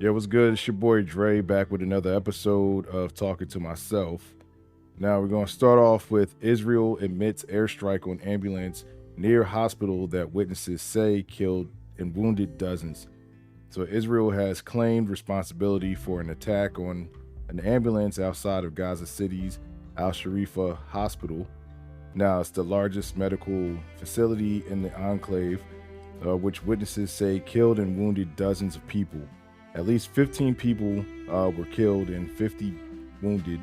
Yeah, what's good? It's your boy Dre back with another episode of Talking to Myself. Now we're going to start off with Israel admits airstrike on ambulance near hospital that witnesses say killed and wounded dozens. So Israel has claimed responsibility for an attack on an ambulance outside of Gaza City's Al Sharifa Hospital. Now it's the largest medical facility in the enclave, which witnesses say killed and wounded dozens of people. At least 15 people were killed and 50 wounded.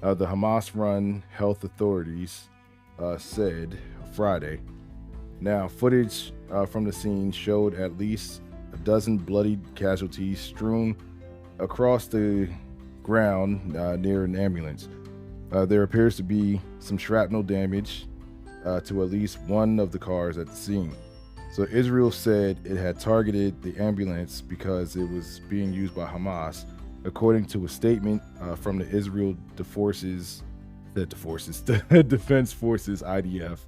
The Hamas run health authorities said Friday. Now, footage from the scene showed at least a dozen bloodied casualties strewn across the ground near an ambulance. There appears to be some shrapnel damage to at least one of the cars at the scene. So Israel said it had targeted the ambulance because it was being used by Hamas, according to a statement from the Israel the Defense Forces (IDF).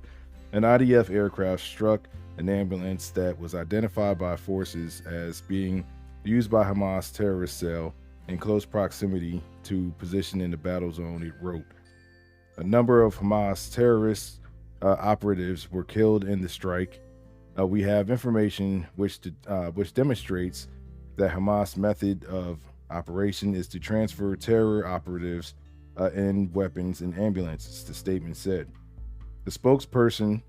An IDF aircraft struck an ambulance that was identified by forces as being used by Hamas terrorist cell in close proximity to position in the battle zone. It wrote, a number of Hamas terrorist operatives were killed in the strike. We have information which demonstrates that Hamas' method of operation is to transfer terror operatives and weapons in ambulances, the statement said. The spokesperson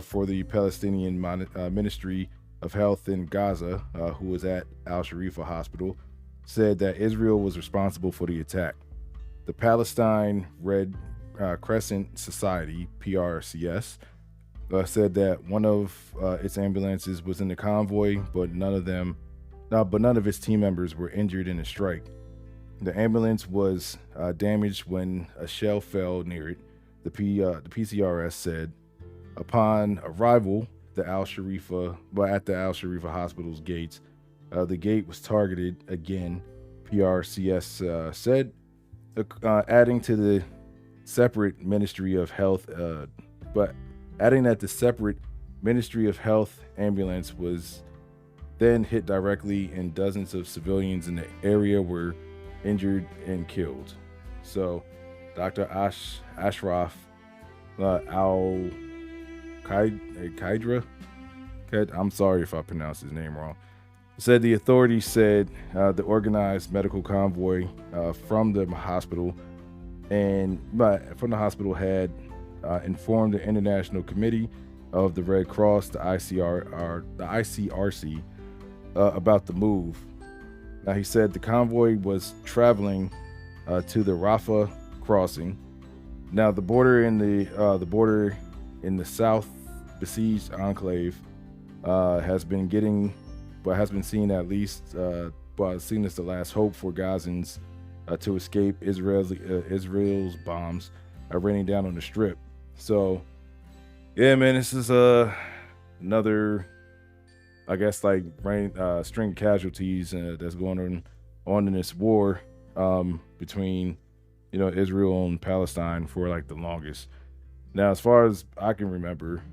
for the Palestinian Ministry of Health in Gaza, who was at Al Sharifa Hospital, said that Israel was responsible for the attack. The Palestine Red Crescent Society, PRCS, said that one of its ambulances was in the convoy, but none of its team members were injured in the strike. The ambulance was damaged when a shell fell near it, the PCRS said. Upon arrival, at the Al Sharifa Hospital's gates, the gate was targeted again, PRCS said, adding to the separate Ministry of Health, adding that the separate Ministry of Health ambulance was then hit directly, and dozens of civilians in the area were injured and killed. So, Dr. Ashraf Al Qaidra, I'm sorry if I pronounced his name wrong, said the authorities said the organized medical convoy from the hospital had informed the International Committee of the Red Cross, the ICRC, about the move. Now, he said the convoy was traveling to the Rafah crossing. Now, the border in the South besieged enclave has been seen as the last hope for Gazans to escape Israel's bombs raining down on the strip. So, yeah, man, this is another, I guess, like string of casualties that's going on in this war between Israel and Palestine for like the longest. Now, as far as I can remember,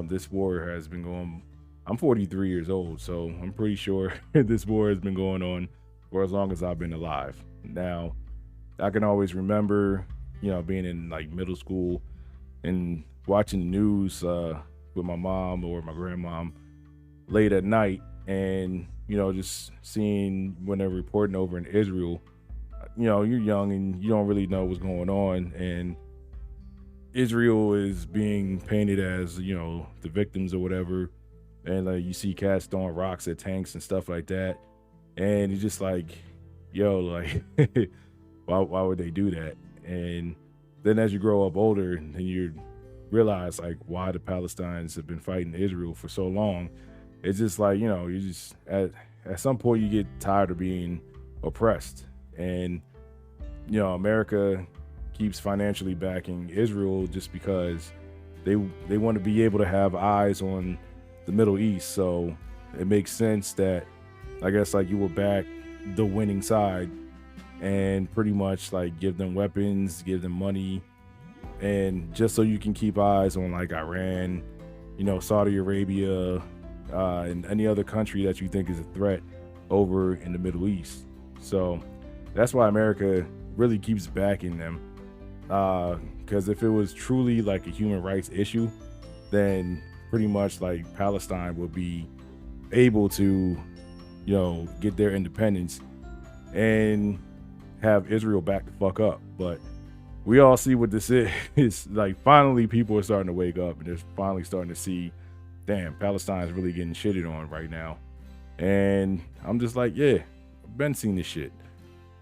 this war has been going. I'm 43 years old, so I'm pretty sure this war has been going on for as long as I've been alive. Now, I can always remember being in like middle school and watching the news with my mom or my grandmom late at night, and just seeing when they're reporting over in Israel. You're young and you don't really know what's going on, and Israel is being painted as the victims or whatever, and you see cats throwing rocks at tanks and stuff like that, and it's just like, like why would they do that? And then as you grow up older, then you realize like why the Palestinians have been fighting Israel for so long. It's just like, you just at some point you get tired of being oppressed, and America keeps financially backing Israel just because they want to be able to have eyes on the Middle East. So it makes sense that, I guess, like, you will back the winning side and pretty much like give them weapons, give them money, and just so you can keep eyes on like Iran, Saudi Arabia, and any other country that you think is a threat over in the Middle East. So that's why America really keeps backing them. Because if it was truly like a human rights issue, then pretty much like Palestine would be able to, get their independence and have Israel back the fuck up. But we all see what this is. It's like finally people are starting to wake up and they're finally starting to see, damn, Palestine is really getting shitted on right now. And I'm just like, yeah, I've been seeing this shit.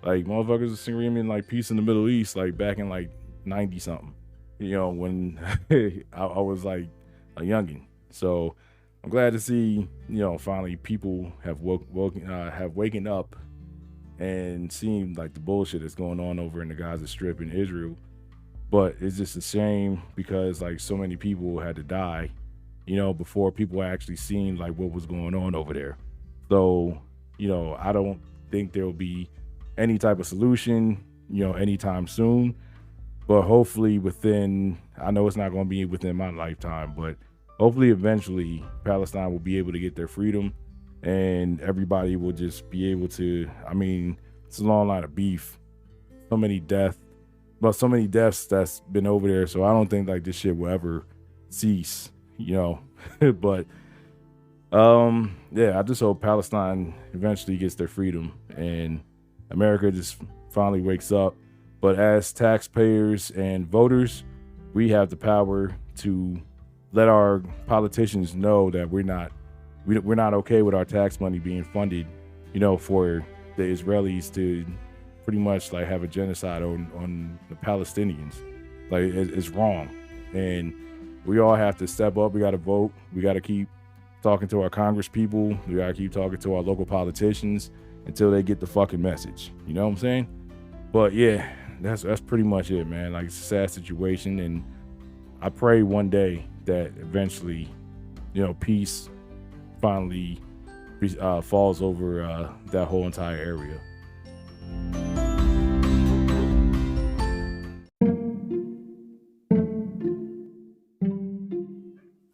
Like motherfuckers are screaming like peace in the Middle East, like back in like 90 something, when I was like a youngin'. So I'm glad to see, finally people have waken up and seen like the bullshit that's going on over in the Gaza Strip in Israel. But it's just a shame because like so many people had to die, before people actually seen like what was going on over there. So, I don't think there will be any type of solution, anytime soon. But hopefully I know it's not going to be within my lifetime, but hopefully eventually Palestine will be able to get their freedom and everybody will just be able to, it's a long line of beef. So many deaths that's been over there. So I don't think like this shit will ever cease, but I just hope Palestine eventually gets their freedom and America just finally wakes up. But as taxpayers and voters, we have the power to let our politicians know that we're not okay with our tax money being funded, for the Israelis to pretty much like have a genocide on the Palestinians. Like it's wrong. And we all have to step up. We got to vote. We got to keep talking to our Congress people. We got to keep talking to our local politicians until they get the fucking message. You know what I'm saying? But yeah, that's pretty much it, man. Like it's a sad situation. And I pray one day that eventually, peace finally falls over that whole entire area.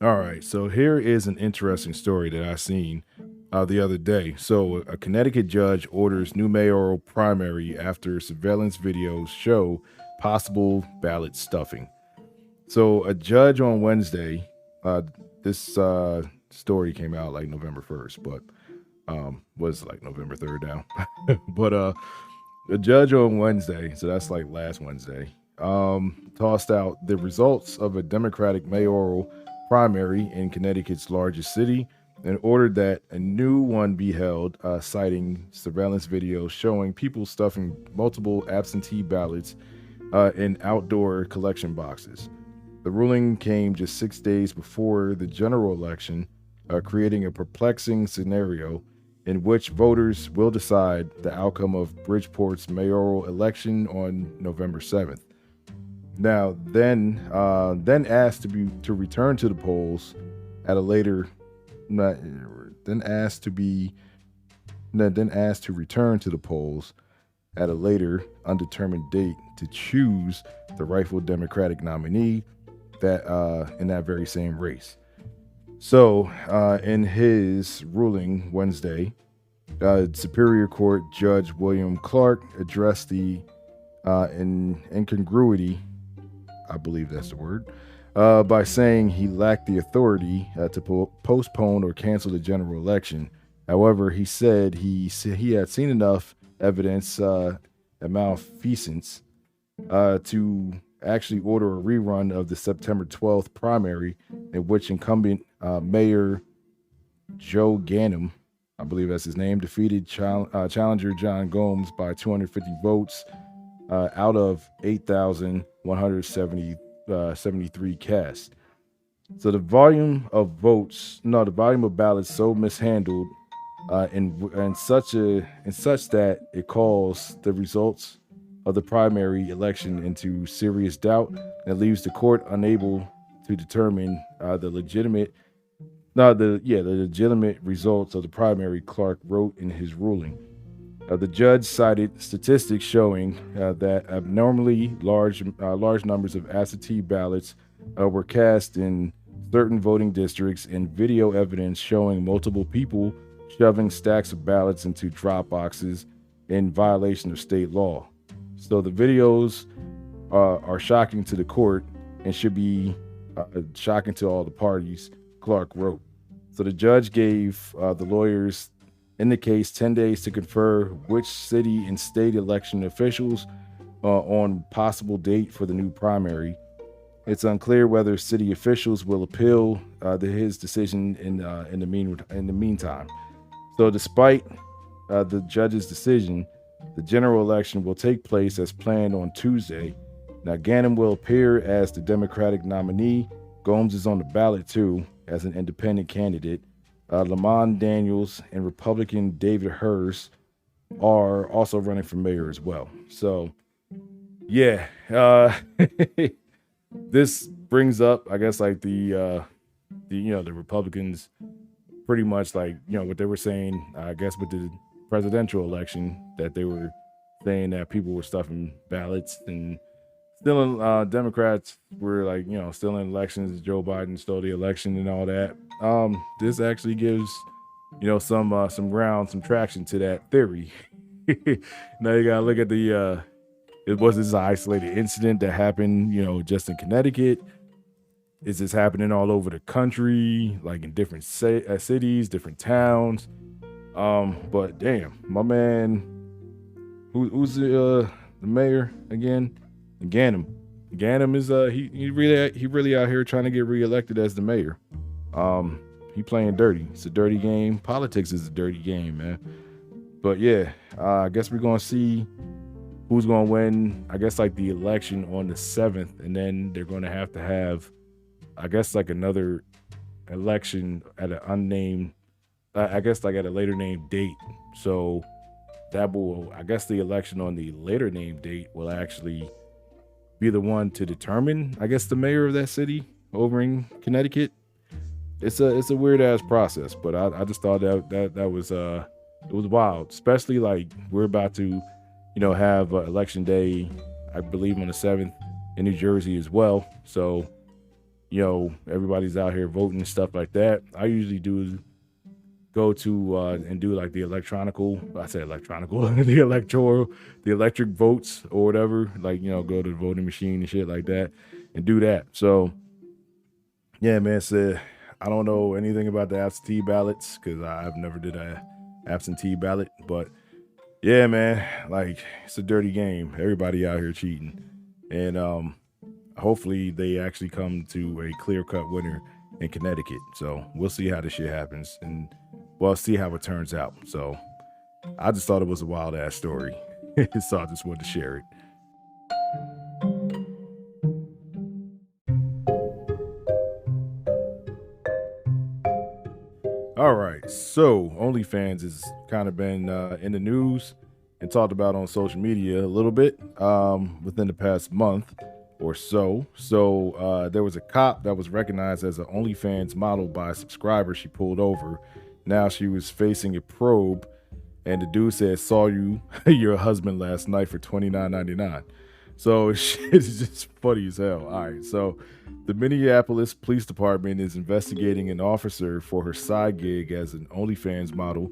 All right, so here is an interesting story that I seen the other day. So a Connecticut judge orders new mayoral primary after surveillance videos show possible ballot stuffing. So a judge on Wednesday, this story came out like November 1st, but was like November 3rd now. But a judge on Wednesday, so that's like last Wednesday, tossed out the results of a Democratic mayoral primary in Connecticut's largest city and ordered that a new one be held, citing surveillance videos showing people stuffing multiple absentee ballots in outdoor collection boxes. The ruling came just 6 days before the general election, creating a perplexing scenario in which voters will decide the outcome of Bridgeport's mayoral election on November 7th. Now, then asked to return to the polls at a later, then asked to return to the polls at a later undetermined date to choose the rightful Democratic nominee that in that very same race. So, in his ruling Wednesday, Superior Court Judge William Clark addressed the incongruity, I believe that's the word, by saying he lacked the authority to postpone or cancel the general election. However, he said he had seen enough evidence of malfeasance to actually order a rerun of the September 12th primary, in which incumbent Mayor Joe Ganim, I believe that's his name, defeated challenger John Gomes by 250 votes out of 8,173 cast. So the volume of ballots so mishandled in such that it calls the results of the primary election into serious doubt and leaves the court unable to determine the legitimate results of the primary, Clark wrote in his ruling. The judge cited statistics showing that abnormally large numbers of absentee ballots were cast in certain voting districts and video evidence showing multiple people shoving stacks of ballots into drop boxes in violation of state law. So the videos are shocking to the court and should be shocking to all the parties, Clark wrote. So the judge gave the lawyers in the case 10 days to confer which city and state election officials on possible date for the new primary. It's unclear whether city officials will appeal his decision in the meantime. So despite the judge's decision, the general election will take place as planned on Tuesday. Now, Ganim will appear as the Democratic nominee. Gomes is on the ballot, too, as an independent candidate. Lamont Daniels and Republican David Hurst are also running for mayor as well. So, yeah, this brings up, I guess, like the Republicans pretty much like, what they were saying, I guess, with the presidential election, that they were saying that people were stuffing ballots and still Democrats were like, still in elections. Joe Biden stole the election and all that. This actually gives, some ground, some traction to that theory. Now you gotta look at the, was this an isolated incident that happened, just in Connecticut? Is this happening all over the country, like in different cities, different towns? But damn, my man, who's the mayor again? Ganim. Ganim is he really out here trying to get reelected as the mayor. He playing dirty. It's a dirty game. Politics is a dirty game, man. But yeah, I guess we're gonna see who's gonna win. I guess like the election on the 7th, and then they're gonna have, I guess, like another election at an unnamed, I guess like at a later named date. So that will, I guess, the election on the later named date will actually be the one to determine, I guess, the mayor of that city over in Connecticut. It's a weird ass process, but I just thought that was it was wild, especially like we're about to, have election day, I believe on the 7th in New Jersey as well. So, everybody's out here voting and stuff like that. I usually go to and do like the electronical, the electric votes or whatever, like, go to the voting machine and shit like that and do that. So yeah, man, I don't know anything about the absentee ballots because I've never did a absentee ballot, but yeah, man, like it's a dirty game. Everybody out here cheating, and hopefully they actually come to a clear-cut winner in Connecticut. So we'll see how this shit happens, and we'll see how it turns out. So I just thought it was a wild ass story, so I just wanted to share it. All right, so Onlyfans has kind of been in the news and talked about on social media a little bit within the past month or so. So there was a cop that was recognized as an Onlyfans model by a subscriber she pulled over. Now she was facing a probe, and the dude said, "Saw you, your husband last night for $29.99." So shit is just funny as hell. All right, so the Minneapolis Police Department is investigating an officer for her side gig as an OnlyFans model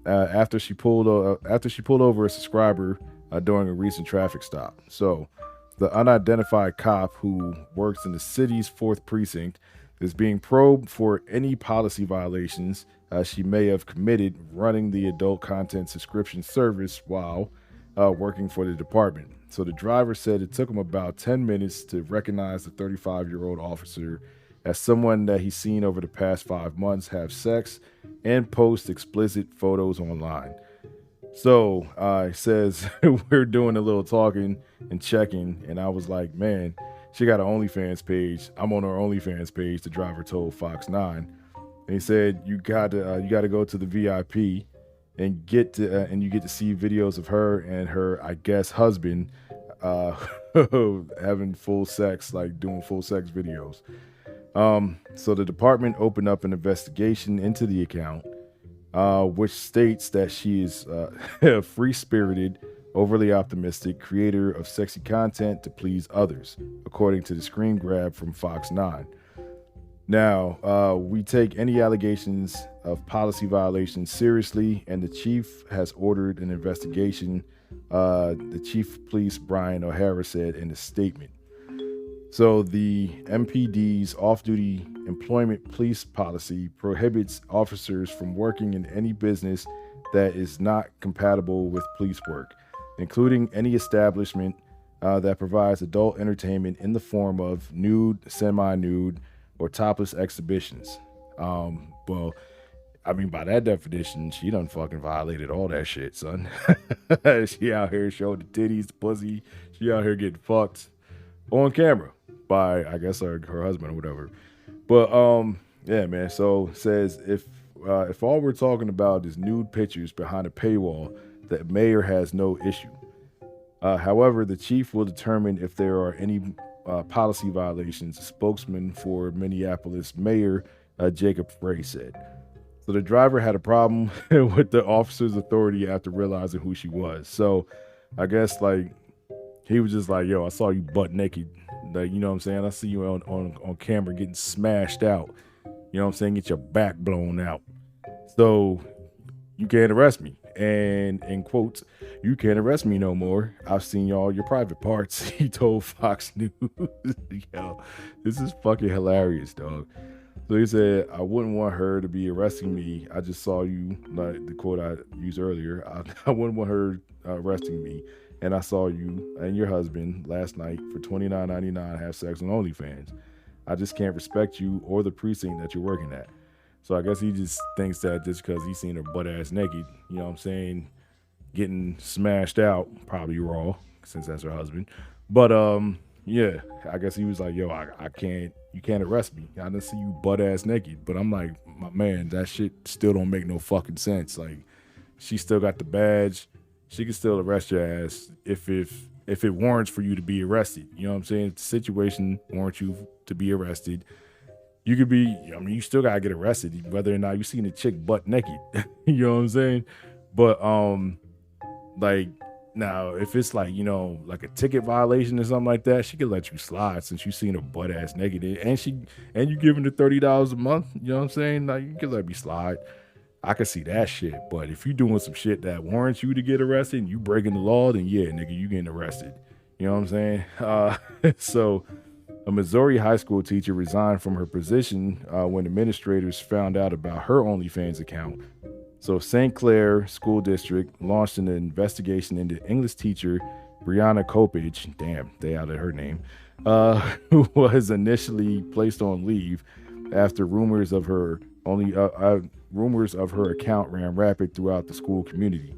after she pulled over a subscriber during a recent traffic stop. So the unidentified cop, who works in the city's 4th precinct, is being probed for any policy violations she may have committed running the adult content subscription service while working for the department. So the driver said it took him about 10 minutes to recognize the 35-year-old officer as someone that he's seen over the past 5 months have sex and post explicit photos online. So it says we're doing a little talking and checking, and I was like, man, she got an OnlyFans page. I'm on her OnlyFans page, the driver told Fox 9. And he said you got to go to the VIP and you get to see videos of her and her, I guess, husband having full sex, like doing full sex videos. So the department opened up an investigation into the account, which states that she is a free-spirited, overly optimistic creator of sexy content to please others, according to the screen grab from Fox 9. Now, we take any allegations of policy violations seriously, and the chief has ordered an investigation. The chief of police, Brian O'Hara, said in a statement. So the MPD's off-duty employment police policy prohibits officers from working in any business that is not compatible with police work, including any establishment that provides adult entertainment in the form of nude, semi-nude, or topless exhibitions. Well, I mean, by that definition, she done fucking violated all that shit, son. She out here showing the titties, the pussy. She out here getting fucked on camera by, I guess, her husband or whatever. But yeah, man. So it says if all we're talking about is nude pictures behind a paywall, the mayor has no issue. However, the chief will determine if there are any policy violations. A spokesman for Minneapolis Mayor Jacob Frey said. So the driver had a problem with the officer's authority after realizing who she was. So I guess like he was just like, yo, I saw you butt naked. Like, you know what I'm saying? I see you on camera getting smashed out. You know what I'm saying? Get your back blown out. So you can't arrest me. And in quotes, you can't arrest me no more. I've seen all your private parts. He told Fox News. Yo, this is fucking hilarious, dog. So he said, I wouldn't want her to be arresting me. I just saw you, like the quote I used earlier. I wouldn't want her arresting me. And I saw you and your husband last night for $29.99 have sex on OnlyFans. I just can't respect you or the precinct that you're working at. So I guess he just thinks that just because he's seen her butt ass naked, you know what I'm saying, getting smashed out, probably raw, since that's her husband. But yeah, I guess he was like, yo, I can't, you can't arrest me. I didn't see you butt ass naked. But I'm like, my man, that shit still don't make no fucking sense. Like, she still got the badge. She can still arrest your ass if it warrants for you to be arrested. You know what I'm saying? If the situation warrants you to be arrested, you could be, I mean, you still gotta get arrested, whether or not you seen a chick butt naked. You know what I'm saying? But like, now if it's like, you know, like a ticket violation or something like that, she could let you slide since you seen her butt ass naked, and you giving her $30 a month. You know what I'm saying? Like, you could let me slide. I can see that shit. But if you doing some shit that warrants you to get arrested and you breaking the law, then yeah, nigga, you getting arrested. You know what I'm saying? So a Missouri high school teacher resigned from her position when administrators found out about her OnlyFans account. So St. Clair School District launched an investigation into English teacher Brianna Kopich, damn, they added her name, who was initially placed on leave after rumors of her account ran rapid throughout the school community.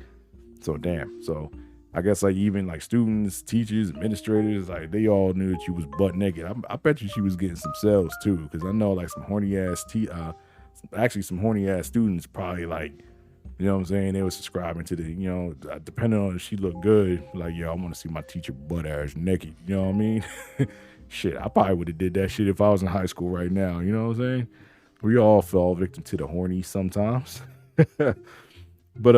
So damn. So I guess like even like students, teachers, administrators, like they all knew that you was butt naked. I bet you she was getting some sales too, because I know like some horny ass some horny ass students probably like, you know what I'm saying, they were subscribing to the, you know, depending on if she looked good, like, yo, I want to see my teacher butt ass naked. You know what I mean? Shit, I probably would have did that shit if I was in high school right now. You know what I'm saying? We all fall victim to the horny sometimes. But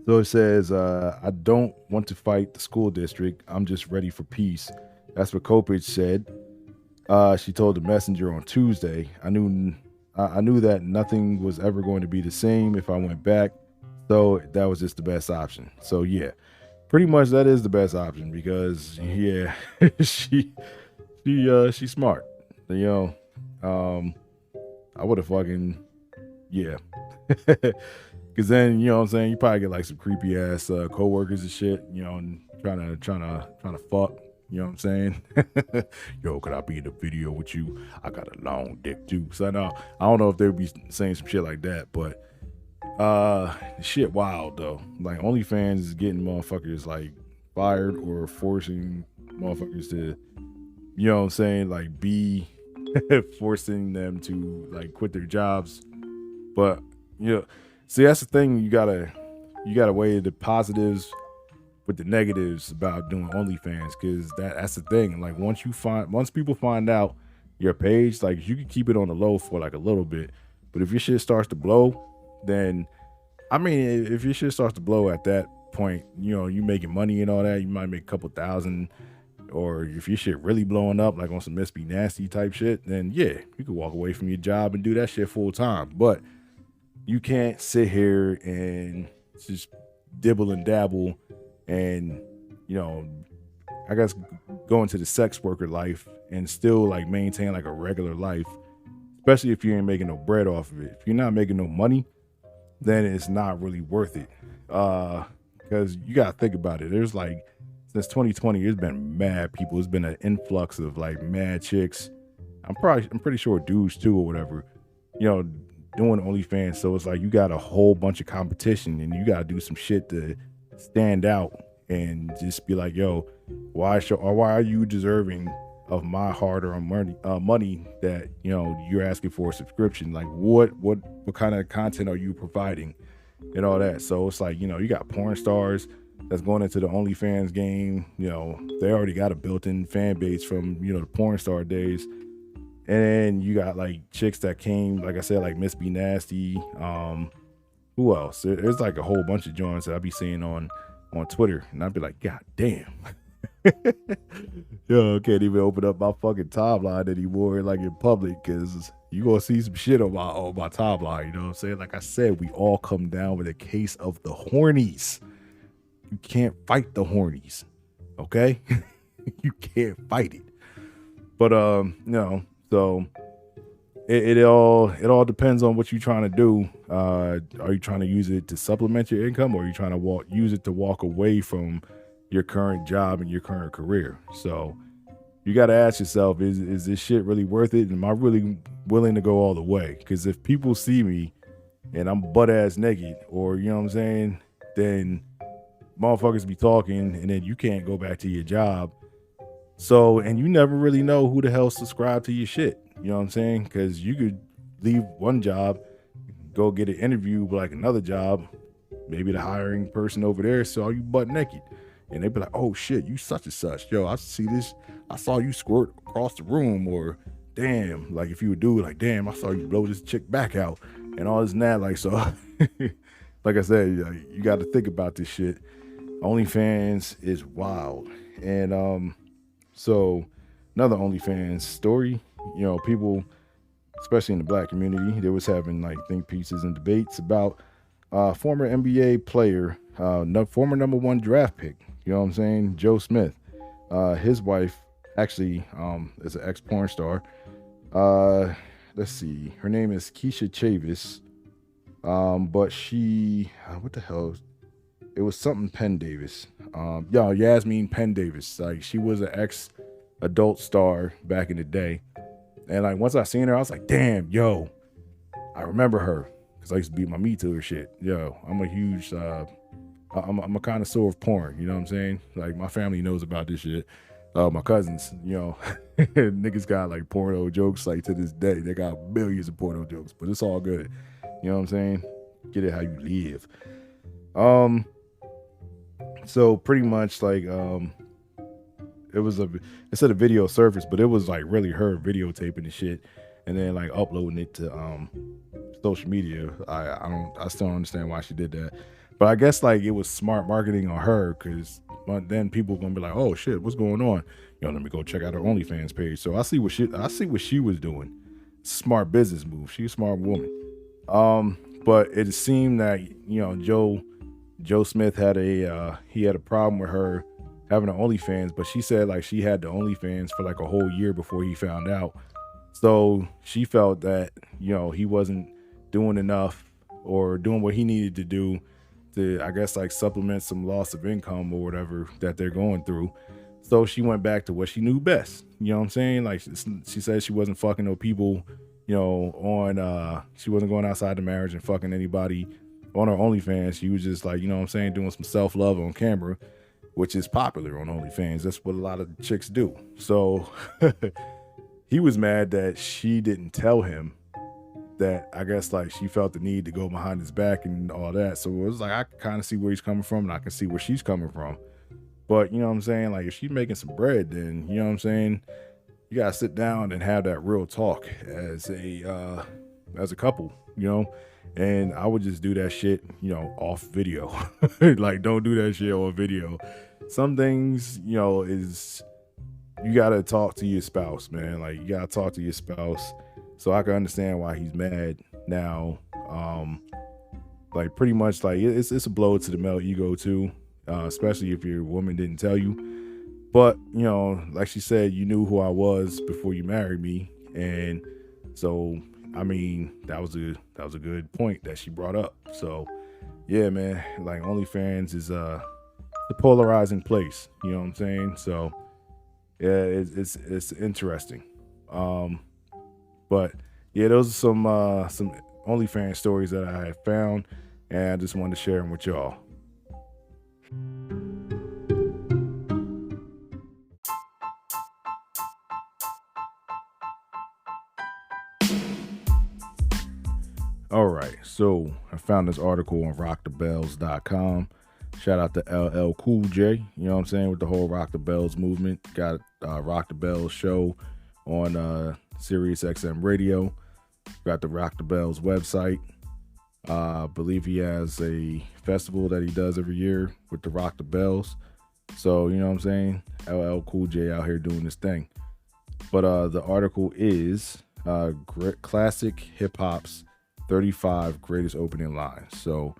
so it says, I don't want to fight the school district. I'm just ready for peace. That's what Kopich said. She told the Messenger on Tuesday. I knew that nothing was ever going to be the same if I went back. So that was just the best option. So yeah, pretty much that is the best option because yeah, she's smart. You know, I would have fucking, yeah. Cause then, you know what I'm saying, you probably get like some creepy ass coworkers and shit, you know, and trying to fuck, you know what I'm saying? Yo, could I be in the video with you? I got a long dick too. So I don't know if they would be saying some shit like that, but shit wild though. Like OnlyFans is getting motherfuckers like fired or forcing motherfuckers to, you know what I'm saying, like be forcing them to like quit their jobs. But you know, see, that's the thing, you gotta weigh the positives with the negatives about doing OnlyFans, because that's the thing. Like once people find out your page, like you can keep it on the low for like a little bit, but if your shit starts to blow, then I mean, if your shit starts to blow at that point, you know, you making money and all that, you might make a couple thousand, Or if your shit really blowing up, like on some Miss Be Nasty type shit, then yeah, you could walk away from your job and do that shit full time. But you can't sit here and just dibble and dabble and, you know, I guess go into the sex worker life and still like maintain like a regular life, especially if you ain't making no bread off of it. If you're not making no money, then it's not really worth it. Because you gotta think about it. There's like since 2020, there's been mad people. There's been an influx of like mad chicks. I'm pretty sure dudes too or whatever, you know, doing OnlyFans. So it's like you got a whole bunch of competition and you gotta do some shit to stand out and just be like, yo, why are you deserving of my hard-earned money that, you know, you're asking for a subscription? Like what kind of content are you providing and all that? So it's like, you know, you got porn stars that's going into the OnlyFans game. You know, they already got a built-in fan base from, you know, the porn star days. And then you got like chicks that came, like I said, like Miss Be Nasty. Who else? There's like a whole bunch of joints that I be seeing on Twitter, and I'd be like, God damn. Yo, I can't even open up my fucking timeline anymore, like in public, because you gonna see some shit on my timeline. You know what I'm saying? Like I said, we all come down with a case of the hornies. You can't fight the hornies, okay? You can't fight it. But you know, so it all depends on what you're trying to do. Are you trying to use it to supplement your income, or are you trying to use it to walk away from your current job and your current career? So you got to ask yourself, is this shit really worth it? Am I really willing to go all the way? Because if people see me and I'm butt ass naked, or you know what I'm saying, then motherfuckers be talking, and then you can't go back to your job. So, and you never really know who the hell subscribed to your shit. You know what I'm saying? Because you could leave one job, go get an interview with like another job. Maybe the hiring person over there saw you butt naked, and they'd be like, "Oh shit, you such and such. Yo, I see this. I saw you squirt across the room." Or, "Damn," like if you would do it, like, "Damn, I saw you blow this chick back out," and all this and that. Like, so, like I said, you got to think about this shit. OnlyFans is wild, and so another OnlyFans story. You know, people, especially in the black community, they was having like think pieces and debates about former NBA player, former number 1 draft pick. You know what I'm saying? Joe Smith. His wife actually is an ex porn star. Let's see, her name is Keisha Chavis. But she, what the hell? It was something Penn Davis. Yasmin Penn Davis. Like, she was an ex adult star back in the day. And like once I seen her, I was like, damn, yo, I remember her. Cause I used to beat my meat to her shit. Yo, I'm a huge I'm a connoisseur of porn, you know what I'm saying? Like my family knows about this shit. My cousins, you know, niggas got like porno jokes like to this day. They got millions of porno jokes, but it's all good. You know what I'm saying? Get it how you live. So pretty much like it said a video surface, but it was like really her videotaping the shit and then like uploading it to social media. I still don't understand why she did that, but I guess like it was smart marketing on her, because then people gonna be like, oh shit, what's going on? Let me go check out her OnlyFans page. So I see what she was doing. Smart business move. She's a smart woman. But it seemed that Joe Smith had a problem with her having an OnlyFans, but she said like she had the OnlyFans for like a whole year before he found out. So she felt that, he wasn't doing enough or doing what he needed to do to, I guess, like supplement some loss of income or whatever that they're going through. So she went back to what she knew best. You know what I'm saying? Like she said she wasn't fucking no people, she wasn't going outside the marriage and fucking anybody on her OnlyFans. She was just like, doing some self-love on camera, which is popular on OnlyFans. That's what a lot of chicks do. So he was mad that she didn't tell him that. I guess like she felt the need to go behind his back and all that. So it was like, I can kind of see where he's coming from and I can see where she's coming from. But you know what I'm saying? Like if she's making some bread, then you know what I'm saying? You gotta sit down and have that real talk as a couple, and I would just do that shit, off video. Like don't do that shit on video. Some things, is you gotta talk to your spouse, man. Like you gotta talk to your spouse. So I can understand why he's mad now. Like pretty much like it's a blow to the male ego too, especially if your woman didn't tell you. But like she said, you knew who I was before you married me, and so I mean that was a good point that she brought up. So yeah, man, like OnlyFans is the polarizing place. You know what I'm saying? So yeah, it's interesting. Um, but yeah, those are some OnlyFans stories that I have found, and I just wanted to share them with y'all. All right, so I found this article on rockthebells.com. Shout out to LL Cool J, you know what I'm saying, with the whole Rock the Bells movement. Got Rock the Bells show on Sirius XM radio. Got the Rock the Bells website. I believe he has a festival that he does every year with the Rock the Bells. So, you know what I'm saying? LL Cool J out here doing this thing. But the article is classic hip hop's 35 greatest opening lines. So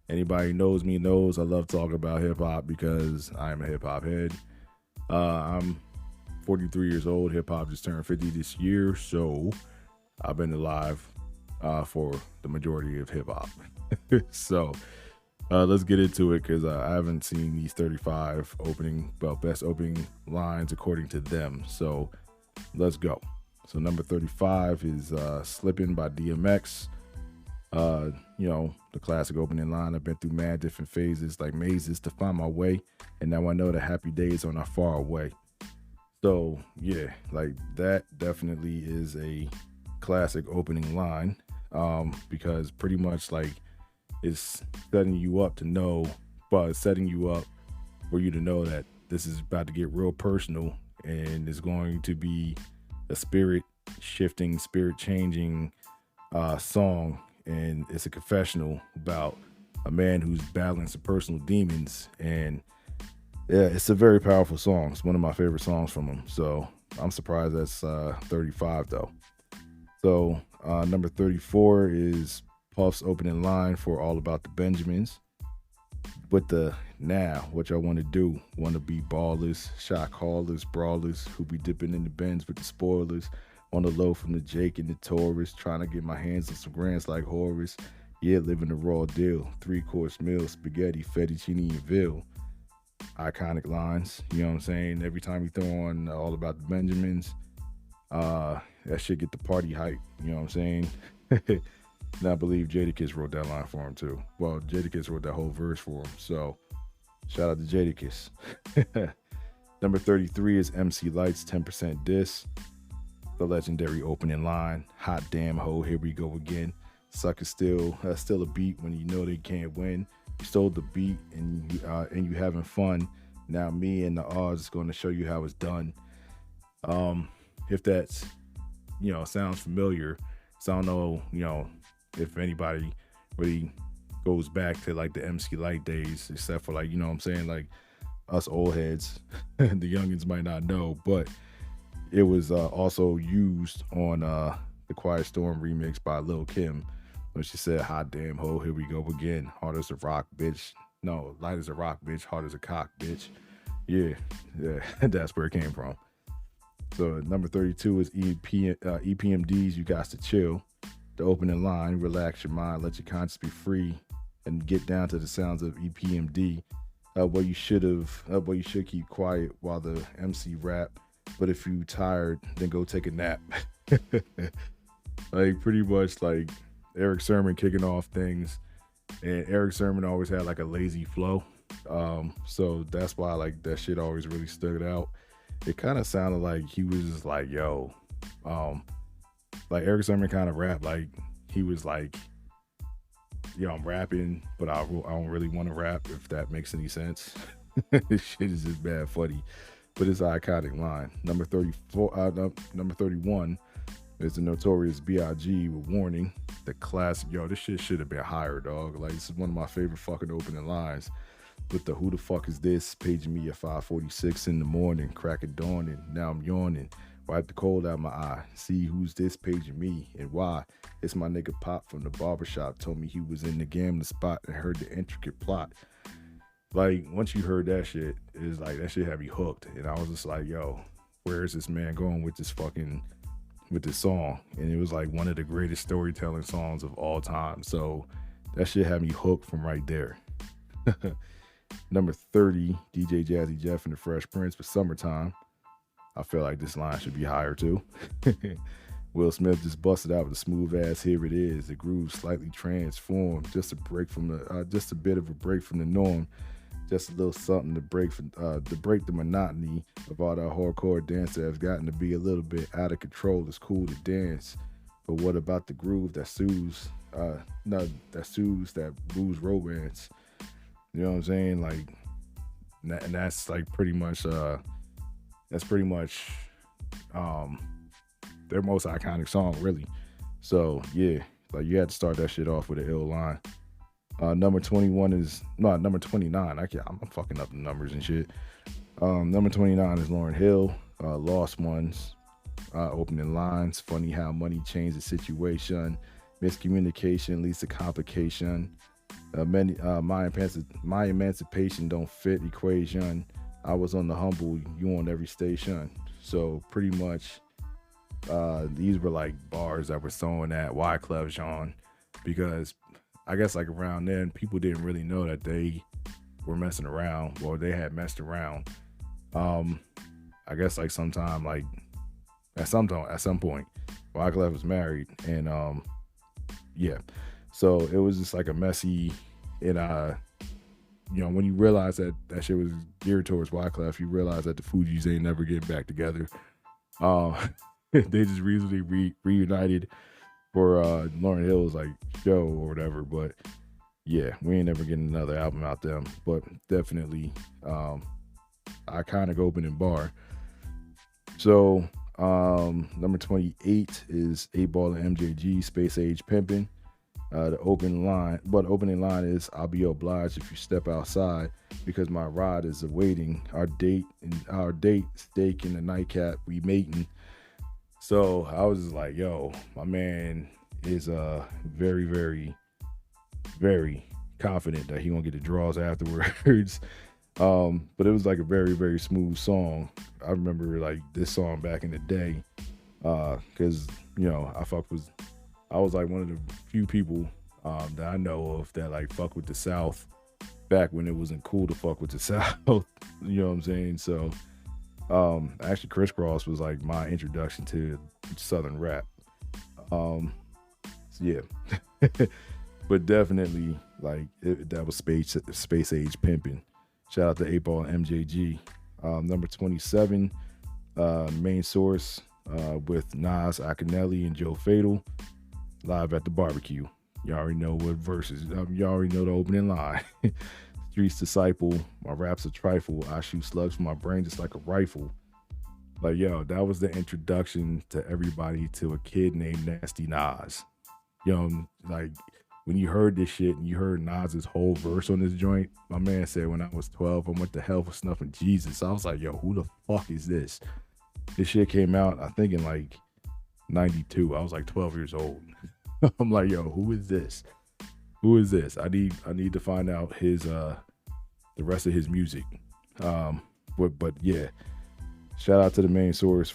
anybody who knows me knows I love talking about hip hop because I'm a hip hop head. I'm 43 years old. Hip hop just turned 50 this year, so I've been alive for the majority of hip hop. So let's get into it because I haven't seen these 35 best opening lines according to them. So let's go. So number 35 is Slippin' by DMX. The classic opening line. I've been through mad different phases like mazes to find my way, and now I know the happy days are not far away. So yeah, like that definitely is a classic opening line, because pretty much like it's setting you up to know, but it's setting you up for you to know that this is about to get real personal, and it's going to be a spirit shifting, spirit changing song. And it's a confessional about a man who's battling some personal demons. And yeah, it's a very powerful song. It's one of my favorite songs from him. So I'm surprised that's 35 though. So number 34 is Puff's opening line for All About the Benjamins. With the now, what y'all want to do? Want to be ballers, shot callers, brawlers, who be dipping in the bins with the spoilers. On the low from the Jake and the Taurus, trying to get my hands on some grands like Horace. Yeah, living the raw deal. 3-course meal, spaghetti, fettuccine, and veal. Iconic lines, you know what I'm saying? Every time you throw on All About the Benjamins, that shit get the party hype, you know what I'm saying? And I believe Jadakiss wrote that line for him too. Well, Jadakiss wrote that whole verse for him, so shout out to Jadakiss. Number 33 is MC Light's 10% Diss. The legendary opening line, hot damn ho, here we go again. Suckers still a beat when you know they can't win. You stole the beat and you having fun. Now me and the odds is going to show you how it's done. If that's sounds familiar, so I don't know if anybody really goes back to like the MC Light days, except for like what I'm saying, like us old heads. The youngins might not know, but it was also used on the Quiet Storm remix by Lil Kim when she said, hot damn ho, here we go again. Hard as a rock, bitch. No, light as a rock, bitch. Hard as a cock, bitch. Yeah, that's where it came from. So number 32 is EPMD's You Got to Chill. The opening line, relax your mind, let your conscience be free, and get down to the sounds of EPMD. You should keep quiet while the MC rap. But if you tired, then go take a nap. Like pretty much like Eric Sermon kicking off things, and Eric Sermon always had like a lazy flow. So that's why like that shit always really stood out. It kind of sounded like he was just like, yo, like Eric Sermon kind of rap like he was like, I'm rapping, but I don't really want to rap, if that makes any sense. This shit is just bad funny. But it's an iconic line. Number 31 is the Notorious B.I.G. with Warning. The classic, this shit should have been higher, dog. Like, this is one of my favorite fucking opening lines. with the who the fuck is this paging me at 5:46 in the morning, crack of dawn, and now I'm yawning. Wipe the cold out my eye. See who's this paging me and why. It's my nigga Pop from the barbershop. Told me he was in the gambling spot and heard the intricate plot. Like, once you heard that shit, it's like that shit had me hooked. And I was just like, yo, where is this man going with this song? And it was like one of the greatest storytelling songs of all time. So that shit had me hooked from right there. Number 30, DJ Jazzy Jeff and the Fresh Prince for Summertime. I feel like this line should be higher too. Will Smith just busted out with a smooth ass "Here It Is." The groove slightly transformed, just a bit of a break from the norm, just a little something to break the monotony of all that hardcore dance that has gotten to be a little bit out of control. It's cool to dance, but what about the groove that soothes? That blues romance. You know what I'm saying? Like, and that's like pretty much their most iconic song, really. So yeah, like you had to start that shit off with an ill line. Number 29. I'm fucking up the numbers and shit. Number 29 is Lauryn Hill, Lost Ones, opening lines. Funny how money changed the situation. Miscommunication leads to complication. My emancipation don't fit equation. I was on the humble, you on every station. So pretty much, these were like bars that were thrown at Wyclef Jean, because I guess like around then people didn't really know that they were messing around. Well, they had messed around. I guess like sometime like at some point, Wyclef was married, and yeah. So it was just like a messy, and when you realize that that shit was geared towards Wyclef, you realize that the Fugees ain't never getting back together. They just recently reunited for Lauryn Hill's like show or whatever, but yeah, we ain't never getting another album out them. But definitely iconic opening bar. So number 28 is 8Ball and MJG, Space Age Pimpin'. The opening line is, "I'll be obliged if you step outside because my ride is awaiting. Our date, steak in the nightcap, we mating." So I was just like, yo, my man is very, very, very confident that he gonna get the draws afterwards. But it was like a very, very smooth song. I remember like this song back in the day, because I was like one of the few people that I know of that like fuck with the South back when it wasn't cool to fuck with the South. You know what I'm saying? So actually Criss Cross was like my introduction to Southern rap. So yeah. But definitely like that was space age pimping. Shout out to 8Ball and MJG. Number 27, Main Source with Nas, Akinelli, and Joe Fatal. Live at the barbecue. You already know what verses. You already know the opening line. Streets disciple. My rap's a trifle. I shoot slugs from my brain just like a rifle. Like, yo, that was the introduction to everybody to a kid named Nasty Nas. Like when you heard this shit and you heard Nas's whole verse on this joint, my man said when I was 12, I went to hell for snuffing Jesus. I was like, yo, who the fuck is this? This shit came out, I think in like 92. I was like 12 years old. I'm like, yo, who is this? Who is this? I need to find out his the rest of his music. But yeah, shout out to the Main Source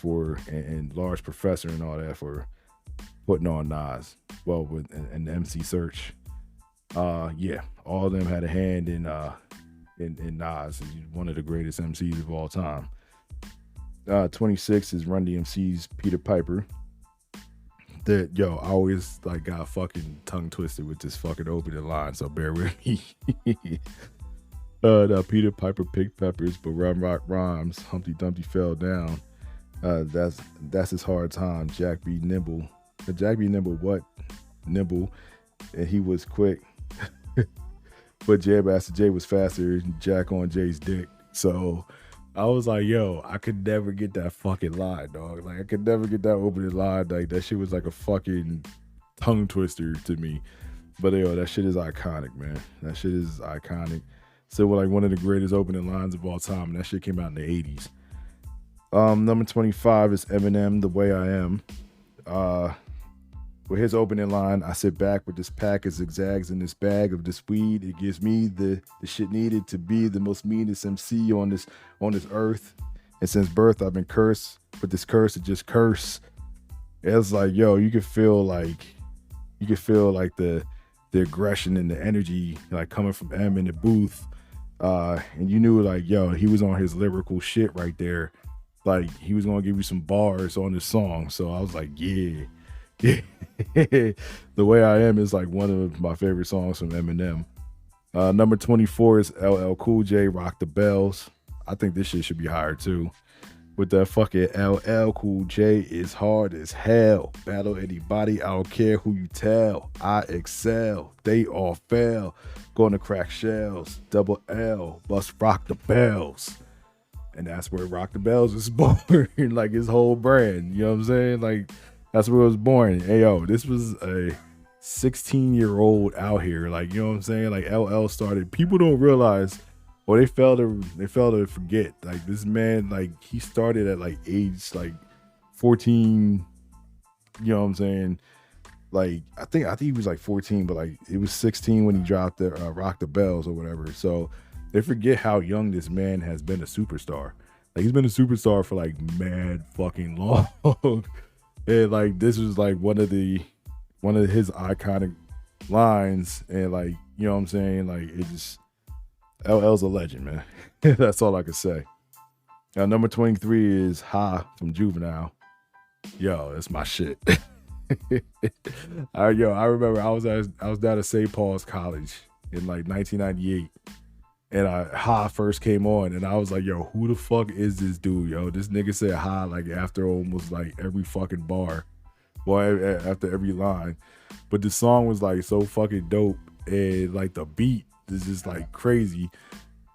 and Large Professor and all that for putting on Nas. Well, and the MC Search. Yeah, all of them had a hand in Nas. He's one of the greatest MCs of all time. 26 is Run DMC's Peter Piper. That, yo, I always like got fucking tongue twisted with this fucking opening line, so bear with me. Now Peter Piper picked peppers, but Rum Rock rhymes. Humpty Dumpty fell down. That's his hard time. Jack be nimble. Jack be nimble what? Nimble. And he was quick. But Jabmaster Jay was faster than Jack on Jay's dick. So I was like, yo, I could never get that fucking line, dog. Like, I could never get that opening line. Like, that shit was like a fucking tongue twister to me. But yo, that shit is iconic, man. That shit is iconic. Still like one of the greatest opening lines of all time. And that shit came out in the 80s. Number 25 is Eminem, The Way I Am. With his opening line, I sit back with this pack of zigzags in this bag of this weed. It gives me the shit needed to be the most meanest MC on this earth. And since birth, I've been cursed, but this curse is just curse. It's like, yo, you can feel like the aggression and the energy like coming from M in the booth. And you knew like, yo, he was on his lyrical shit right there. Like he was gonna give you some bars on this song. So I was like, yeah. The Way I Am is like one of my favorite songs from Eminem. Number 24 is LL Cool J, Rock the Bells. I think this shit should be higher too. With that fucking LL Cool J is hard as hell. Battle anybody, I don't care who you tell. I excel, they all fail. Gonna crack shells, double L, bust rock the bells. And that's where Rock the Bells was born. Like his whole brand, you know what I'm saying? Like that's where it was born. Hey yo, this was a 16-year-old out here. Like, you know what I'm saying? Like LL started, people don't realize, or they fail to forget. Like this man, like he started at like age like 14, you know what I'm saying? Like I think he was like 14, but like it was 16 when he dropped the Rock the Bells or whatever. So they forget how young this man has been a superstar. Like he's been a superstar for like mad fucking long. And like this was like one of his iconic lines, and like, you know what I'm saying? Like it just, LL's a legend, man. That's all I can say. Now number 23 is Ha from Juvenile. Yo, that's my shit. I remember I was down at St. Paul's College in like 1998, and Ha first came on, and I was like, yo, who the fuck is this dude? Yo, this nigga said Ha like after almost like every fucking bar, well, after every line. But the song was like so fucking dope, and like the beat is just like crazy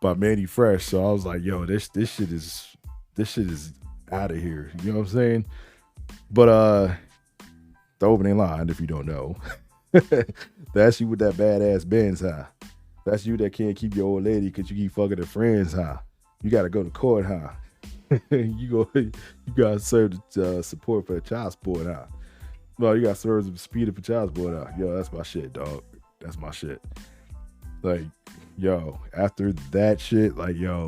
by Manny Fresh. So I was like, yo, this shit is out of here. You know what I'm saying? But the opening line, if you don't know, that's you with that badass Benz, huh? That's you that can't keep your old lady because you keep fucking her friends, huh? You gotta go to court, huh? You gotta serve the support for the child support, huh? Well, you gotta serve the speed for child support, huh? Yo, that's my shit, dog. That's my shit. Like, yo, after that shit, like, yo,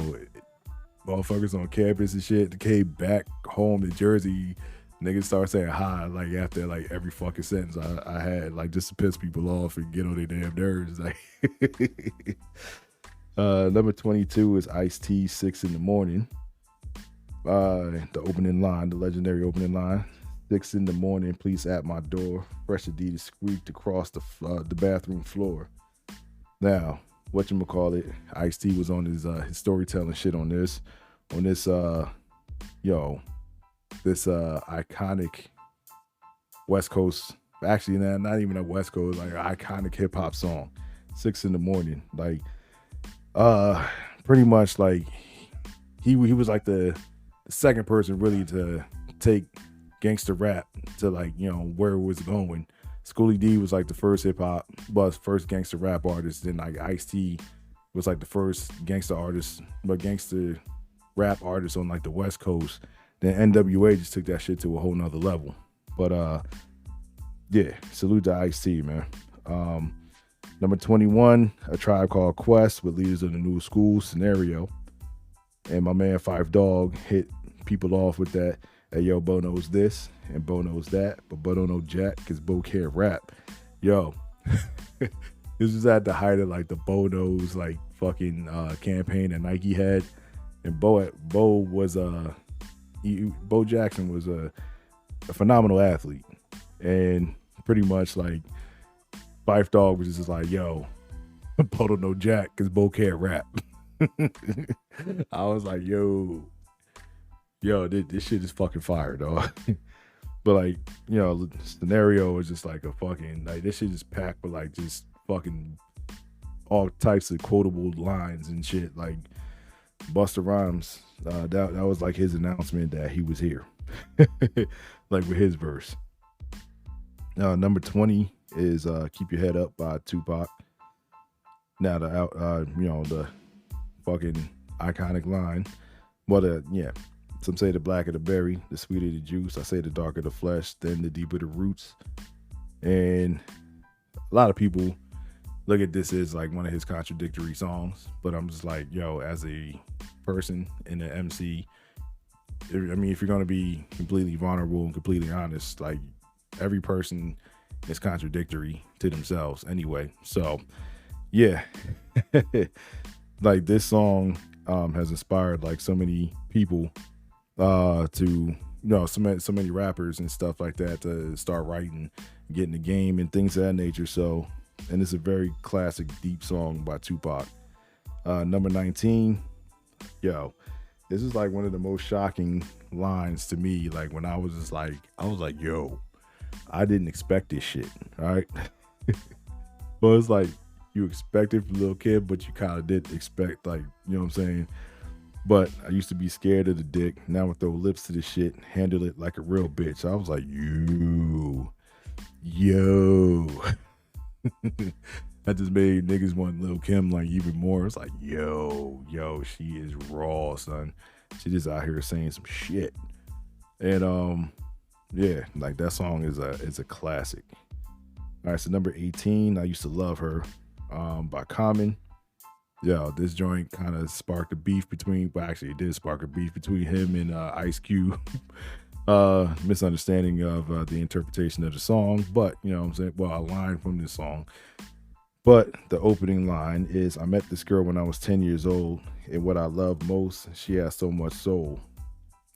motherfuckers on campus and shit came back home to Jersey. Niggas start saying hi like after like every fucking sentence I had, like just to piss people off and get on their damn nerves. Like number 22 is Ice-T, 6 in the morning. The opening line, the legendary opening line. 6 in the morning, police at my door. Fresh Adidas squeaked across the bathroom floor. Now, whatchamacallit, Ice-T was on his storytelling shit on this iconic West Coast, actually not even a West Coast, like iconic hip hop song, 6 in the morning. Like, pretty much like he was like the second person really to take gangster rap to like, you know, where it was going. Schoolie D was like the first first gangster rap artist. Then like Ice-T was like the first gangster rap artist on like the West Coast. Then NWA just took that shit to a whole nother level. But yeah, salute to Ice-T, man. Number 21, A Tribe Called Quest with Leaders of the New School, Scenario. And my man Five Dog hit people off with that. Hey, yo, Bo knows this and Bo knows that, but Bo don't know jack because Bo can't rap. Yo, this was at the height of like the Bo knows like fucking campaign that Nike had. And Bo Jackson was a phenomenal athlete, and pretty much like Fife Dog was just like, yo, Bo don't know jack because Bo can't rap. I was like, yo, this shit is fucking fire, dog. But like, you know, Scenario was just like a fucking, like, this shit is packed with like just fucking all types of quotable lines and shit. Like Busta Rhymes, that was like his announcement that he was here, like with his verse. Number 20 is Keep Your Head Up by Tupac. Now the fucking iconic line. Well, yeah. Some say the blacker the berry, the sweeter the juice. I say the darker the flesh, then the deeper the roots. And a lot of people look at this as like one of his contradictory songs, but I'm just like, yo, as a person in the MC, I mean, if you're going to be completely vulnerable and completely honest, like every person is contradictory to themselves anyway. So yeah, like this song has inspired like so many people to so many rappers and stuff like that to start writing, get in the game and things of that nature. So, and it's a very classic deep song by Tupac. Number 19, yo, this is like one of the most shocking lines to me. Like when I was like, yo, I didn't expect this shit. All right. Well, it's like you expect it from a little kid, but you kind of didn't expect, like, you know what I'm saying? But I used to be scared of the dick. Now I throw lips to the shit, handle it like a real bitch. I was like, yo. That just made niggas want Lil Kim like even more. It's like, yo, she is raw, son. She just out here saying some shit. And yeah, like that song is a classic. All right, so number 18, I Used to Love Her, by Common. Yeah, this joint kind of sparked a beef between, well, actually it did spark a beef between him and Ice Cube. Misunderstanding of the interpretation of the song, but you know what I'm saying, well, a line from this song. But the opening line is, I met this girl when I was 10 years old, and what I love most, she has so much soul.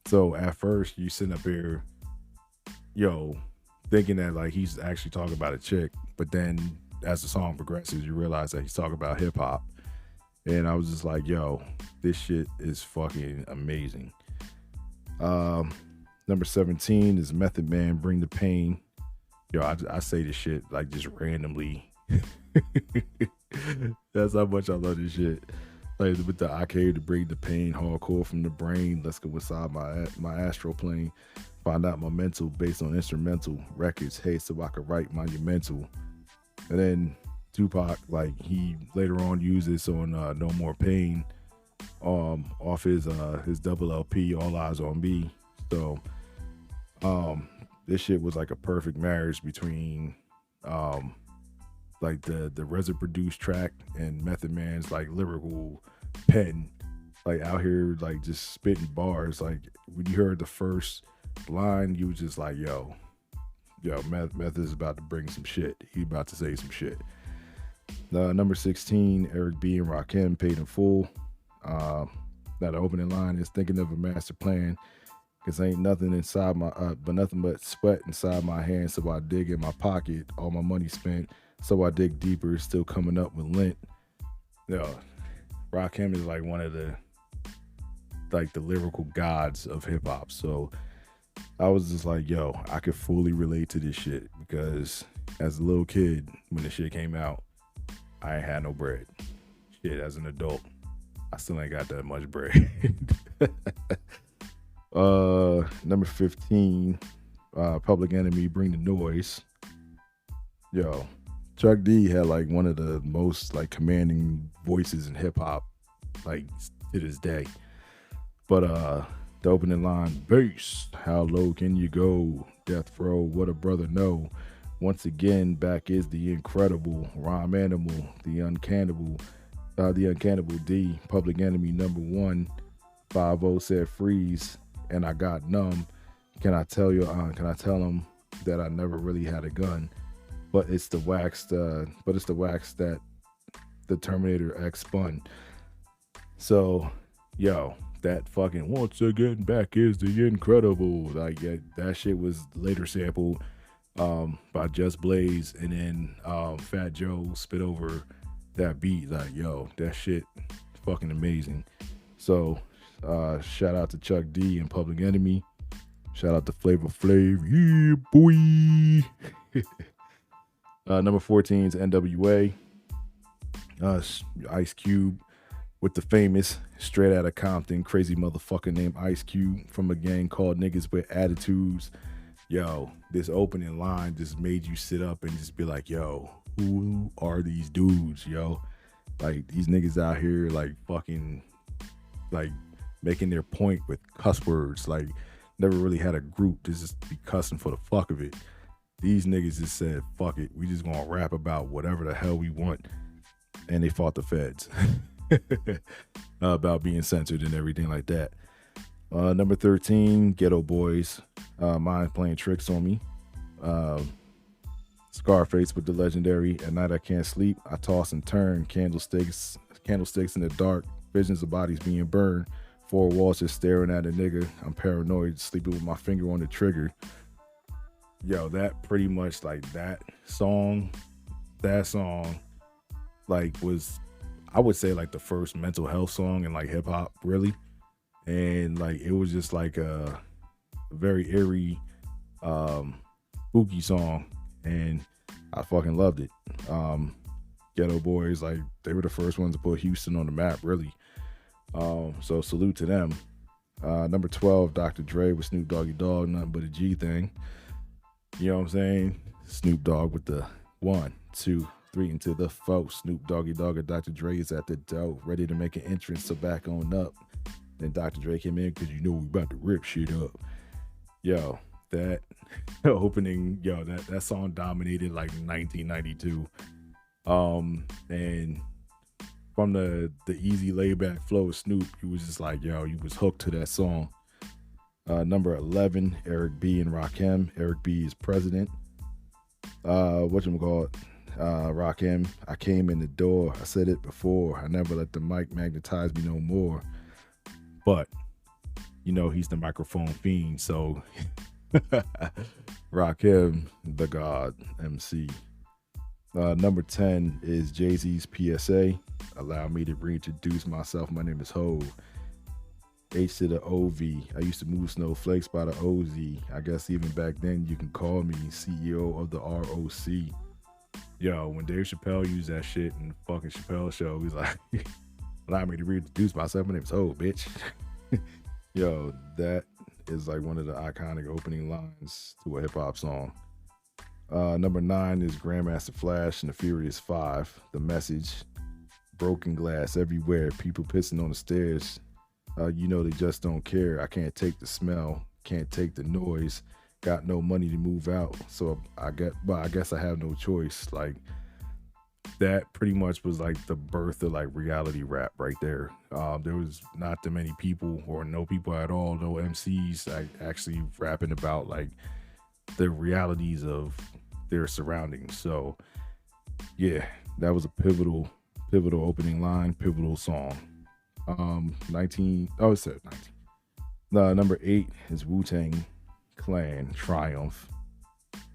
So at first you sitting up here, yo, thinking that like he's actually talking about a chick, but then as the song progresses, you realize that he's talking about hip hop. And I was just like, yo, this shit is fucking amazing. Number 17 is Method Man, Bring the Pain. Yo, I say this shit like just randomly. That's how much I love this shit. Like with the I came to bring the pain, hardcore from the brain. Let's go inside my astral plane. Find out my mental based on instrumental records. Hey, so I could write monumental. And then Tupac, like he later on uses on No More Pain, off his double LP, All Eyes on Me. So this shit was like a perfect marriage between like the RZA produced track and Method Man's like lyrical pen, like out here like just spitting bars. Like when you heard the first line, you was just like, yo, Method is about to bring some shit. He about to say some shit. Number 16, Eric B and Rakim, Paid in Full. Now the opening line is, thinking of a master plan, cause ain't nothing inside my but nothing but sweat inside my hands. So I dig in my pocket, all my money spent. So I dig deeper, still coming up with lint. Yo, Rakim is like one of the lyrical gods of hip hop. So I was just like, yo, I could fully relate to this shit, because as a little kid when the shit came out, I ain't had no bread. Shit, as an adult, I still ain't got that much bread. Number 15, Public Enemy, Bring the Noise. Yo, Chuck D had like one of the most like commanding voices in hip hop, like to this day. But the opening line, bass, how low can you go? Death row, what a brother know. Once again, back is the incredible rhyme animal, the uncannibal D. Public Enemy #1. 5-0 said freeze, and I got numb. Can I tell him that I never really had a gun? But it's the wax that the Terminator X spun. So, yo, that fucking once again back is the incredible. Like that shit was later sampled by Just Blaze, and then Fat Joe spit over that beat. Like, yo, that shit fucking amazing. So shout out to Chuck D and Public Enemy. Shout out to Flavor Flav. Yeah, boy. Number 14 is NWA. Ice Cube with the famous Straight Outta Compton crazy motherfucker named Ice Cube from a gang called Niggas with Attitudes. Yo, this opening line just made you sit up and just be like, yo, who are these dudes, yo? Like these niggas out here like fucking like making their point with cuss words. Like never really had a group to just be cussing for the fuck of it. These niggas just said, fuck it, we just gonna rap about whatever the hell we want. And they fought the feds about being censored and everything like that. Number 13, Ghetto Boys, Mind Playing Tricks on Me. Scarface with the legendary At Night I Can't Sleep, I Toss and Turn, candlesticks in the dark, visions of bodies being burned, four walls just staring at a nigga, I'm paranoid, sleeping with my finger on the trigger. Yo, that pretty much like that song like was, I would say like the first mental health song in like hip hop really. And like it was just like a very eerie spooky song, and I fucking loved it. Ghetto Boys, like they were the first ones to put Houston on the map really. So salute to them. Number 12, Dr. Dre with Snoop Doggy Dogg, Nothing But a G Thing. You know what I'm saying? Snoop Dogg with the 1, 2, 3 into the 4. Snoop Doggy Dogg and Dr. Dre is at the door, ready to make an entrance, so back on up. Then Dr. Dre came in because you know we about to rip shit up. Yo, that opening, that song dominated like 1992. And from the easy layback flow of Snoop, he was just like, yo, you was hooked to that song. Number 11, Eric B and Rakim. Eric B is president. Whatchamacallit? Rakim, I came in the door. I said it before. I never let the mic magnetize me no more. But, you know, he's the microphone fiend. So, Rakim, the God MC. Number 10 is Jay-Z's PSA. Allow me to reintroduce myself. My name is Hov. H to the OV. I used to move snowflakes by the OZ. I guess even back then you can call me CEO of the ROC. Yo, when Dave Chappelle used that shit in the fucking Chappelle show, he's like, allow me to reintroduce myself. My name is Hov, bitch. Yo, that is like one of the iconic opening lines to a hip hop song. Number 9 is Grandmaster Flash and the Furious 5. The Message. Broken glass everywhere. People pissing on the stairs. You know they just don't care. I can't take the smell. Can't take the noise. Got no money to move out. So I guess I have no choice. Like that pretty much was like the birth of like reality rap right there. There was not that many people or no people at all, no MCs like actually rapping about like the realities of their surroundings. So yeah, that was a pivotal opening line, pivotal song. 19. Number 8 is Wu-Tang Clan Triumph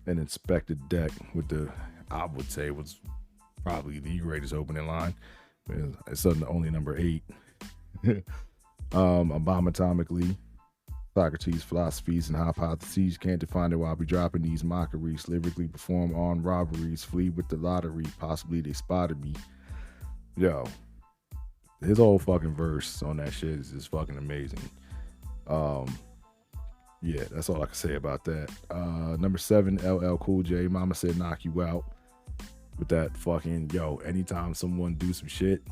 and Inspector Deck with the, I would say was probably the greatest opening line. It's only number 8. Bomb atomically. Socrates' philosophies and hypotheses can't define it while I be dropping these mockeries. Lyrically perform armed robberies, flee with the lottery. Possibly they spotted me. Yo, his whole fucking verse on that shit is just fucking amazing. Yeah, that's all I can say about that. Number 7, LL Cool J, Mama Said Knock You Out. With that fucking, yo, anytime someone do some shit,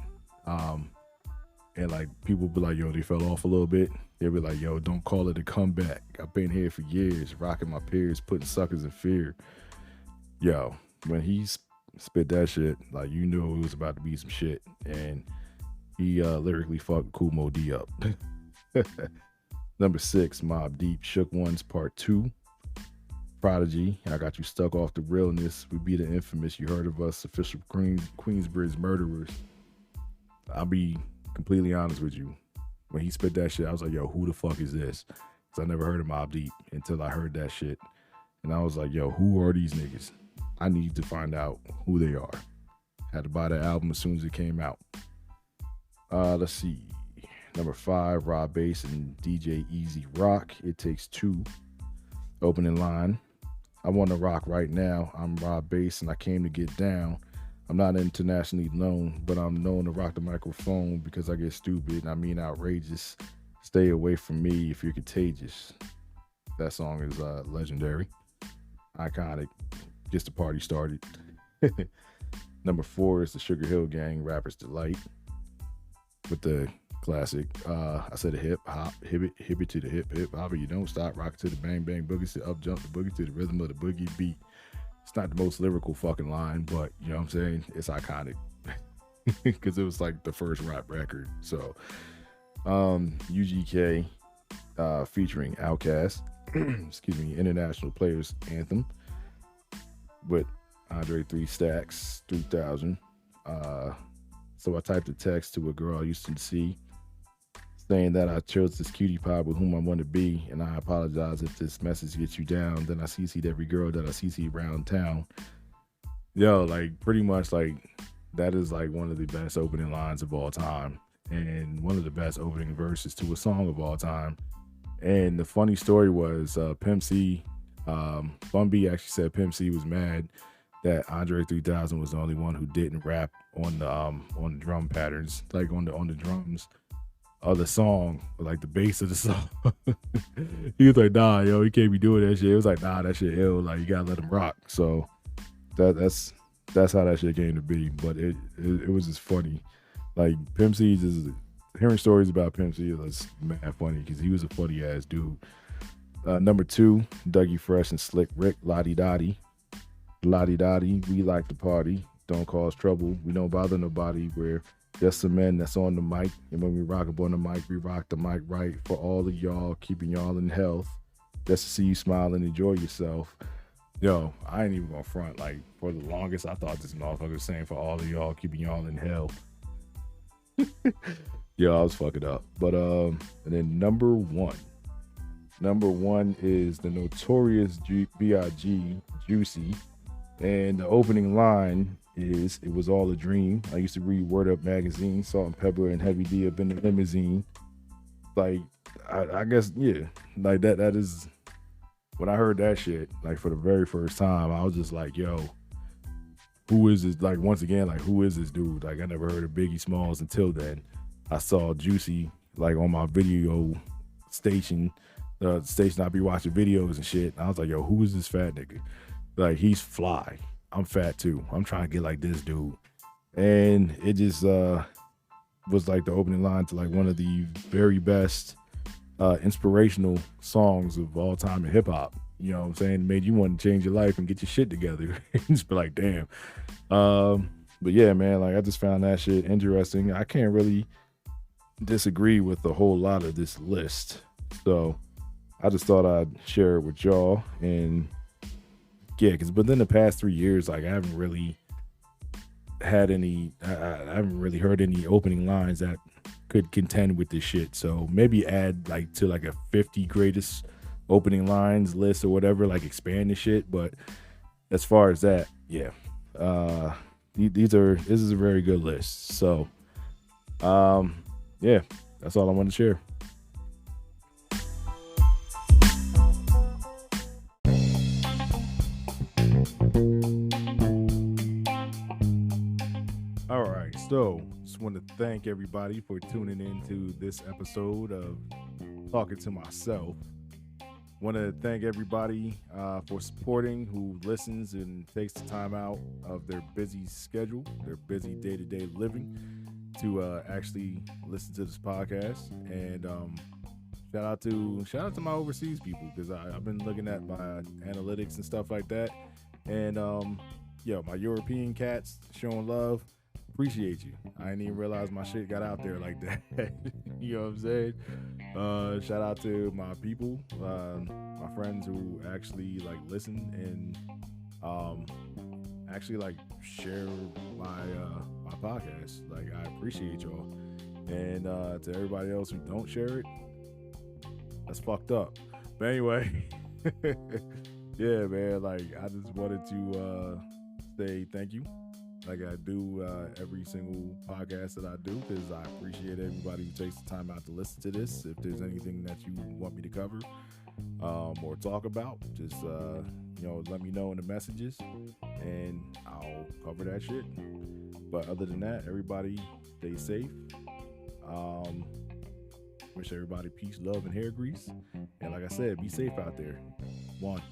and like people be like, yo, they fell off a little bit, they'll be like, yo, don't call it a comeback. I've been here for years, rocking my peers, putting suckers in fear. Yo, when he spit that shit, like you knew it was about to be some shit, and he lyrically fucked Kool Moe Dee up. Number 6, Mobb Deep, Shook Ones Part 2. Prodigy, I Got You Stuck Off the Realness. We be the infamous, you heard of us, official Queensbridge murderers. I'll be completely honest with you. When he spit that shit, I was like, yo, who the fuck is this? Because I never heard of Mobb Deep until I heard that shit. And I was like, yo, who are these niggas? I need to find out who they are. Had to buy the album as soon as it came out. Let's see. Number 5, Rob Bass and DJ Easy Rock. It Takes Two. Opening line. I want to rock right now. I'm Rob Bass and I came to get down. I'm not internationally known, but I'm known to rock the microphone because I get stupid and I mean outrageous. Stay away from me if you're contagious. That song is legendary. Iconic. Gets the party started. Number 4 is the Sugar Hill Gang, Rapper's Delight, with the classic, I said a hip hop, hip it to the hip hop, you don't stop, rock to the bang bang boogie, to up jump the boogie to the rhythm of the boogie beat. It's not the most lyrical fucking line, but you know what I'm saying? It's iconic because it was like the first rap record. So, UGK featuring Outkast, excuse me, International Players Anthem with Andre 3 Stacks 3000. So I typed a text to a girl I used to see saying that I chose this cutie pie with whom I want to be, and I apologize if this message gets you down. Then I CC'd every girl that I CC'd around town. Yo, like pretty much like that is like one of the best opening lines of all time, and one of the best opening verses to a song of all time. And the funny story was Pimp C, Bun B actually said Pimp C was mad that Andre 3000 was the only one who didn't rap on the drum patterns, like on the drums of the song, like the bass of the song. He was like, nah, yo, you can't be doing that shit. It was like, nah, that shit ill. Like, you gotta let him rock. So that's how that shit came to be. But it was just funny. Like, Pimp C, just hearing stories about Pimp C was mad funny because he was a funny ass dude. Number 2, Dougie Fresh and Slick Rick, Lottie Dottie. Lottie Dottie, we like to party. Don't cause trouble. We don't bother nobody. We're just some men that's on the mic. And when we rock up on the mic, we rock the mic right for all of y'all, keeping y'all in health. Just to see you smile and enjoy yourself. Yo, I ain't even gonna front. Like, for the longest, I thought this motherfucker was saying for all of y'all, keeping y'all in health. Yo, I was fucking up. But, and then number 1. Number 1 is the Notorious B.I.G. Juicy. And the opening line is, it was all a dream. I used to read Word Up magazine, Salt and Pepper and Heavy D up in the limousine. Like, I guess, yeah, like that is, when I heard that shit, like for the very first time, I was just like, yo, who is this? Like, once again, like, who is this dude? Like, I never heard of Biggie Smalls until then. I saw Juicy, like, on my video station, the station I be watching videos and shit. And I was like, yo, who is this fat nigga? Like, he's fly. I'm fat too. I'm trying to get like this dude. And it just was like the opening line to like one of the very best inspirational songs of all time in hip hop. You know what I'm saying? It made you want to change your life and get your shit together. Just be like, damn. But yeah, man, like I just found that shit interesting. I can't really disagree with a whole lot of this list. So I just thought I'd share it with y'all. And yeah, because within the past 3 years, like I haven't really had any, I haven't really heard any opening lines that could contend with this shit. So maybe add like to like a 50 greatest opening lines list or whatever, like expand the shit. But as far as that, yeah, this is a very good list. So yeah, that's all I want to share. All right, so just want to thank everybody for tuning in to this episode of Talking to Myself. Want to thank everybody for supporting, who listens and takes the time out of their busy schedule, their busy day-to-day living, to actually listen to this podcast. And shout out to my overseas people, because I've been looking at my analytics and stuff like that. And my European cats showing love. Appreciate you. I didn't even realize my shit got out there like that. You know what I'm saying? Shout out to my people, my friends who actually like listen and actually like share my podcast. Like, I appreciate y'all. And to everybody else who don't share it, that's fucked up. But anyway, yeah, man, like I just wanted to say thank you, like I do every single podcast that I do, because I appreciate everybody who takes the time out to listen to this. If there's anything that you want me to cover or talk about, just let me know in the messages and I'll cover that shit. But other than that, everybody stay safe. Wish everybody peace, love, and hair grease. And like I said, be safe out there. One.